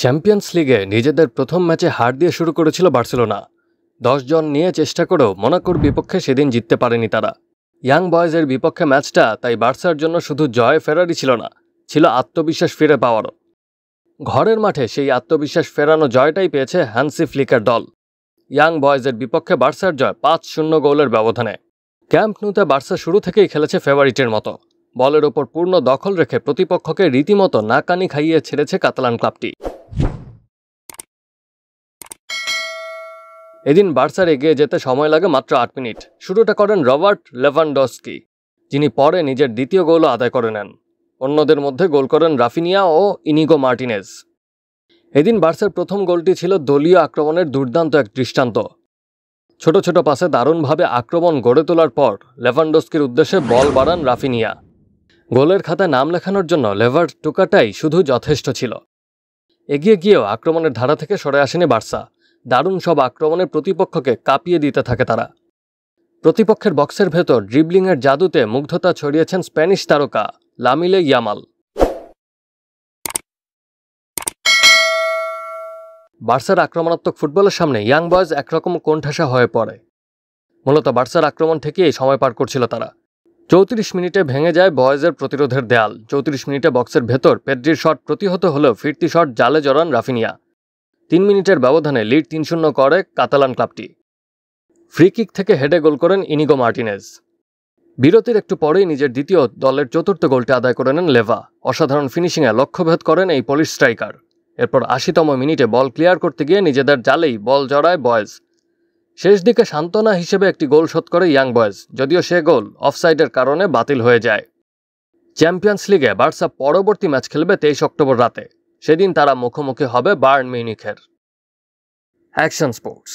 Champions লিগে নিজেদের প্রথম ম্যাচে হার দিয়ে শুরু করেছিল বার্সেলোনা। 10 জন নিয়ে চেষ্টা করেও মোনাকোর বিপক্ষে সেদিন জিততে পারেনি তারা। ইয়াং বয়েজের বিপক্ষে ম্যাচটা তাই বার্সার জন্য শুধু জয় ফেরারই ছিল না, ছিল আত্মবিশ্বাস ফিরে পাওয়ারও। ঘরের মাঠে সেই আত্মবিশ্বাস ফেরানো জয়টাই পেয়েছে হ্যান্সি ফ্লিকের দল। ইয়াং বয়েজের বিপক্ষে বার্সার জয় 5-0 গোলের ব্যবধানে। ক্যাম্প নুতে বার্সা শুরু থেকেই খেলেছে ফেভারিটের মতো। বলের ওপর পূর্ণ দখল রেখে প্রতিপক্ষকে রীতিমতো নাকানি খাইয়ে ছেড়েছে কাতালান ক্লাবটি। এদিন বার্সার এগিয়ে যেতে সময় লাগে মাত্র 8 মিনিট। শুরুটা করেন রবার্ট লেভানডস্কি, যিনি পরে নিজের দ্বিতীয় গোলও আদায় করে নেন। অন্যদের মধ্যে গোল করেন রাফিনিয়া ও ইনিগো মার্টিনেজ। এদিন বার্সার প্রথম গোলটি ছিল দলীয় আক্রমণের দুর্দান্ত এক দৃষ্টান্ত। ছোট ছোট পাসে দারুণভাবে আক্রমণ গড়ে তোলার পর লেভানডস্কির উদ্দেশ্যে বল বাড়ান রাফিনিয়া। গোলের খাতায় নাম লেখানোর জন্য লেভার টুকাটাই শুধু যথেষ্ট ছিল। এগিয়ে গিয়েও আক্রমণের ধারা থেকে সরে আসেনি বার্সা। দারুণ সব আক্রমণে প্রতিপক্ষকে কাঁপিয়ে দিতে থাকে তারা। প্রতিপক্ষের বক্সের ভেতর ড্রিবলিংয়ের জাদুতে মুগ্ধতা ছড়িয়েছেন স্প্যানিশ তারকা লামিনে ইয়ামাল। বার্সার আক্রমণাত্মক ফুটবলের সামনে ইয়াং বয়েজ একরকম কোণঠাসা হয়ে পড়ে। মূলত বার্সার আক্রমণ থেকেই সময় পার করছিল তারা। 34 মিনিটে ভেঙে যায় বয়েজের প্রতিরোধের দেয়াল। 34 মিনিটে বক্সের ভেতর পেদ্রির শট প্রতিহত হলেও ফিরতি শট জালে জড়ান রাফিনিয়া। 3 মিনিটের ব্যবধানে লিড 3-0 করে কাতালান ক্লাবটি। ফ্রি কিক থেকে হেডে গোল করেন ইনিগো মার্টিনেজ। বিরতির একটু পরেই নিজের দ্বিতীয় দলের চতুর্থ গোলটি আদায় করে নেন লেভা। অসাধারণ ফিনিশিংয়ে লক্ষ্যভেদ করেন এই পোলিশ স্ট্রাইকার। এরপর 80তম মিনিটে বল ক্লিয়ার করতে গিয়ে নিজেদের জালেই বল জড়ায় বয়েজ। শেষ দিকে সান্ত্বনা হিসেবে একটি গোল শোধ করে ইয়াং বয়েজ, যদিও সে গোল অফসাইডের কারণে বাতিল হয়ে যায়। চ্যাম্পিয়ন্স লিগে বার্সা পরবর্তী ম্যাচ খেলবে 23 অক্টোবর রাতে। সেদিন তারা মুখোমুখি হবে বায়ার্ন মিউনিখের। Action sports.